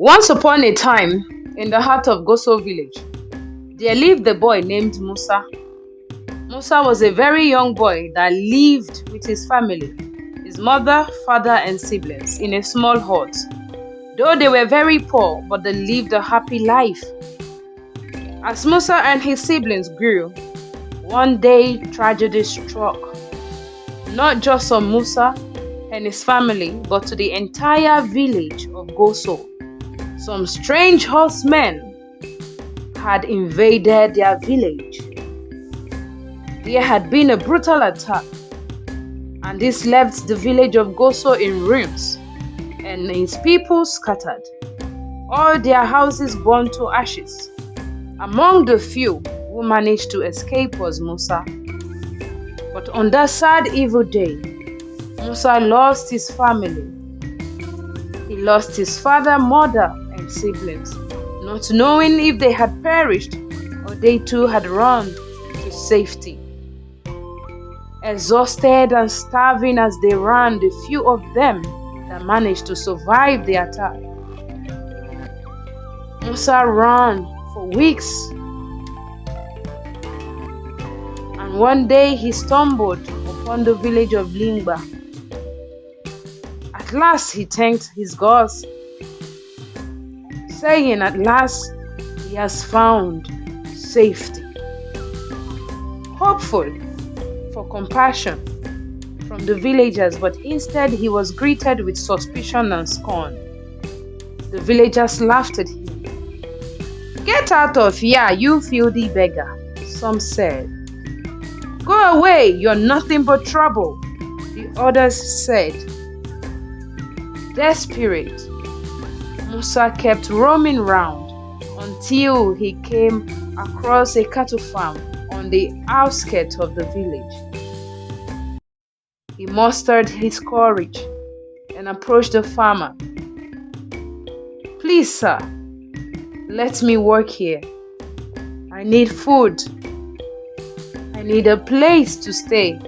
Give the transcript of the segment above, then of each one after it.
Once upon a time, in the heart of Goso village, there lived a boy named Musa. Musa was a very young boy that lived with his family, his mother, father, and siblings in a small hut. Though they were very poor, but they lived a happy life. As Musa and his siblings grew, one day tragedy struck, not just on Musa and his family, but to the entire village of Goso. Some strange horsemen had invaded their village. There had been a brutal attack, and this left the village of Goso in ruins and its people scattered. All their houses burned to ashes. Among the few who managed to escape was Musa. But on that sad evil day, Musa lost his family. He lost his father, mother, and siblings, not knowing if they had perished or they too had run to safety. Exhausted and starving as they ran, the few of them that managed to survive the attack. Musa ran for weeks, and one day he stumbled upon the village of Lingba. At last he thanked his gods, saying at last he has found safety. Hopeful for compassion from the villagers, but instead he was greeted with suspicion and scorn. The villagers laughed at him. "Get out of here, you filthy beggar," some said. "Go away, you're nothing but trouble," the others said. Desperate, Musa kept roaming round until he came across a cattle farm on the outskirts of the village. He mustered his courage and approached the farmer. "Please, sir, let me work here. I need food. I need a place to stay.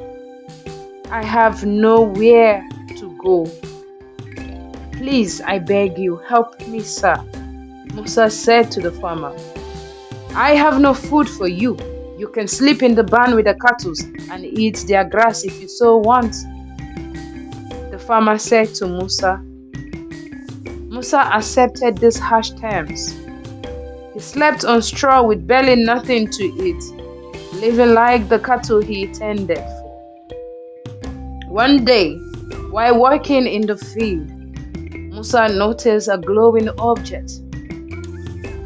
I have nowhere to go. Please, I beg you, help me, sir," Musa said to the farmer. "I have no food for you. You can sleep in the barn with the cattle and eat their grass if you so want," the farmer said to Musa. Musa accepted these harsh terms. He slept on straw with barely nothing to eat, living like the cattle he tended for. One day, while working in the field, Musa noticed a glowing object.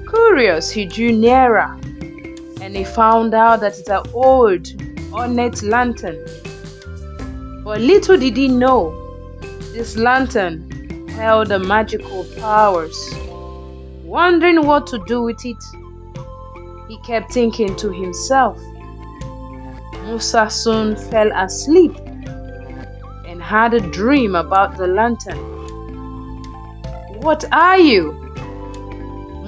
Curious, he drew nearer, and he found out that it's an old, ornate lantern. But little did he know, this lantern held the magical powers. Wondering what to do with it, he kept thinking to himself. Musa soon fell asleep and had a dream about the lantern. "What are you?"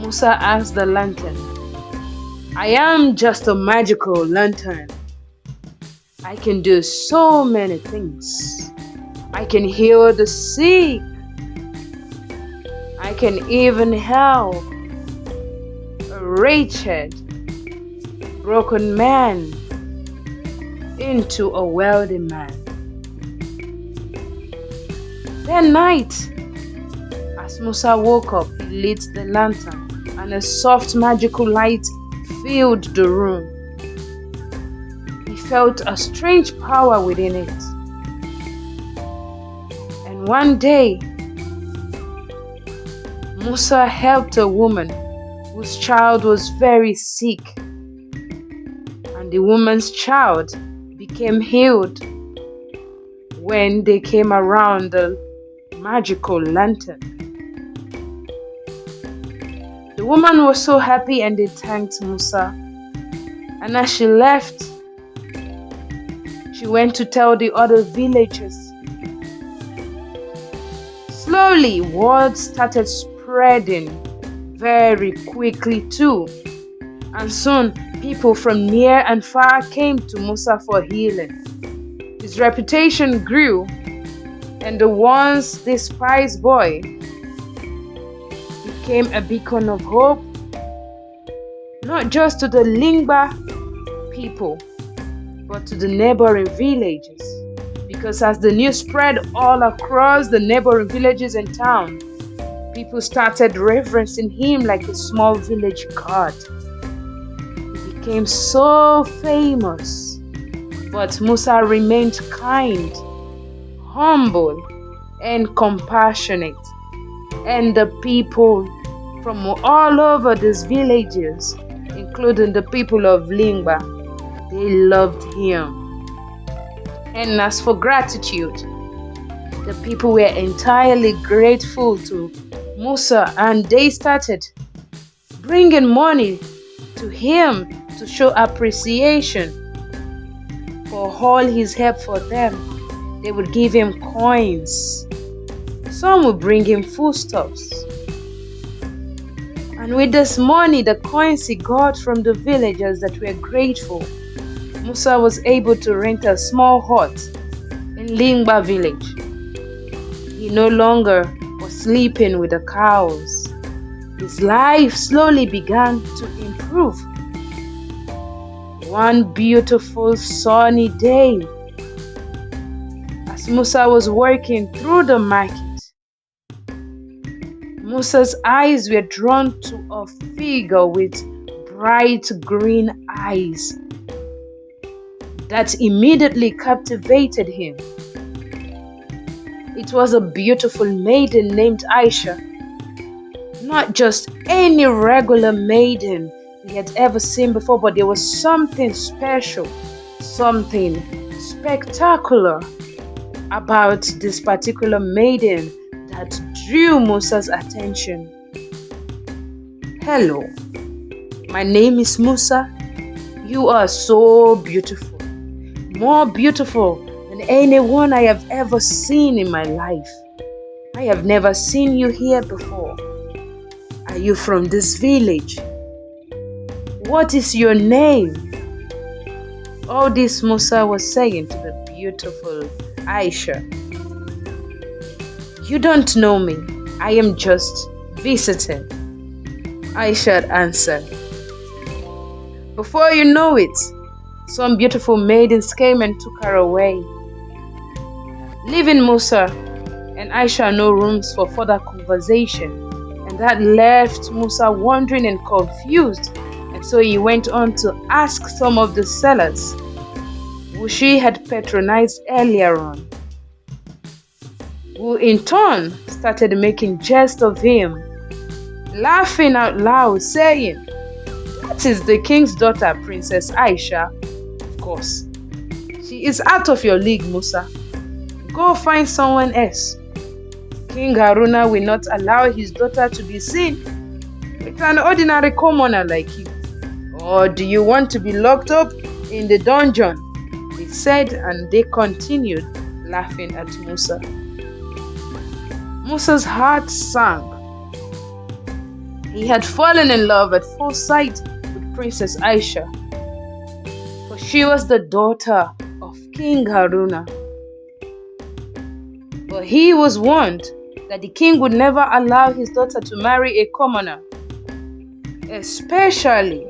Musa asked the lantern. "I am just a magical lantern. I can do so many things. I can heal the sick. I can even help a wretched, broken man into a wealthy man." That night, as Musa woke up, he lit the lantern, and a soft magical light filled the room. He felt a strange power within it. And one day, Musa helped a woman whose child was very sick, and the woman's child became healed when they came around the magical lantern. The woman was so happy and they thanked Musa. And as she left, she went to tell the other villagers. Slowly, word started spreading very quickly too. And soon, people from near and far came to Musa for healing. His reputation grew, and the once despised boy became a beacon of hope, not just to the Lingba people, but to the neighboring villages. Because as the news spread all across the neighboring villages and towns, people started reverencing him like a small village god. He became so famous, but Musa remained kind, humble, and compassionate. And the people from all over these villages, including the people of Lingba, they loved him. And as for gratitude, the people were entirely grateful to Musa, and they started bringing money to him to show appreciation for all his help for them. They would give him coins. Some would bring him foodstuffs. And with this money, the coins he got from the villagers that were grateful, Musa was able to rent a small hut in Lingba village. He no longer was sleeping with the cows. His life slowly began to improve. One beautiful sunny day, as Musa was working through the market, Musa's eyes were drawn to a figure with bright green eyes that immediately captivated him. It was a beautiful maiden named Aisha. Not just any regular maiden he had ever seen before, but there was something special, something spectacular about this particular maiden that drew Musa's attention. "Hello, my name is Musa. You are so beautiful. More beautiful than anyone I have ever seen in my life. I have never seen you here before. Are you from this village? What is your name?" All this Musa was saying to the beautiful Aisha. "You don't know me. I am just visiting," Aisha answered. Before you know it, some beautiful maidens came and took her away, leaving Musa and Aisha no rooms for further conversation, and that left Musa wondering and confused, and so he went on to ask some of the sellers who she had patronized earlier on, who in turn started making jest of him, laughing out loud, saying, "That is the king's daughter, Princess Aisha. Of course, she is out of your league, Musa. Go find someone else. King Haruna will not allow his daughter to be seen with an ordinary commoner like you. Or do you want to be locked up in the dungeon?" They said, and they continued laughing at Musa. Musa's heart sank. He had fallen in love at first sight with Princess Aisha, for she was the daughter of King Haruna. But he was warned that the king would never allow his daughter to marry a commoner, especially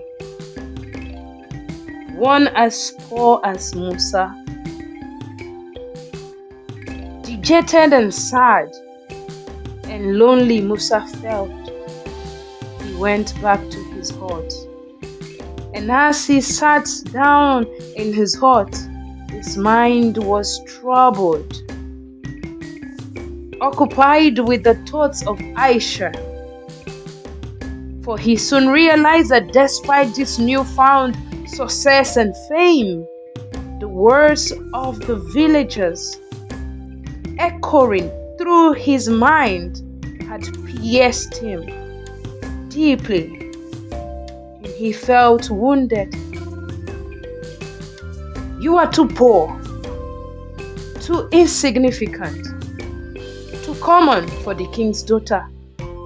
one as poor as Musa. Dejected and sad and lonely Musa felt, he went back to his hut. And as he sat down in his hut, his mind was troubled, occupied with the thoughts of Aisha. For he soon realized that despite this newfound success and fame, the words of the villagers echoing through his mind had pierced him deeply, and he felt wounded. "You are too poor, too insignificant, too common for the king's daughter.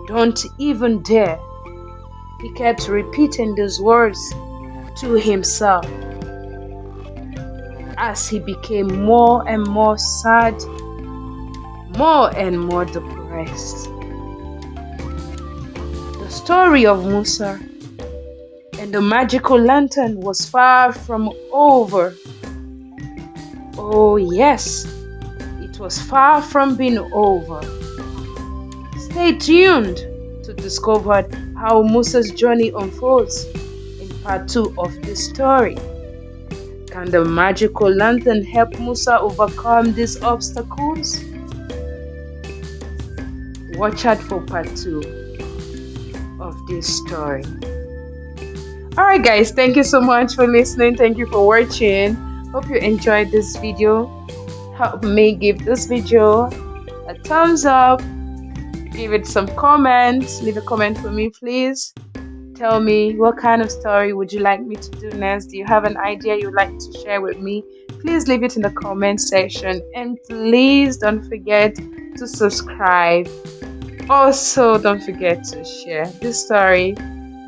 Don't even dare." He kept repeating these words to himself as he became more and more sad, more and more depressed. The story of Musa and the magical lantern was far from over. Oh, yes, it was far from being over. Stay tuned to discover how Musa's journey unfolds in part 2 of this story. Can the magical lantern help Musa overcome these obstacles? Watch out for part 2 of this story. Alright guys, thank you so much for listening. Thank you for watching. Hope you enjoyed this video. Help me give this video a thumbs up. Give it some comments. Leave a comment for me, please. Tell me what kind of story would you like me to do next. Do you have an idea you'd like to share with me? Please leave it in the comment section. And please don't forget to subscribe. Also, don't forget to share this story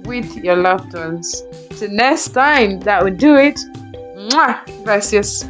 with your loved ones. Till next time, that will do it. Mwah! Gracias.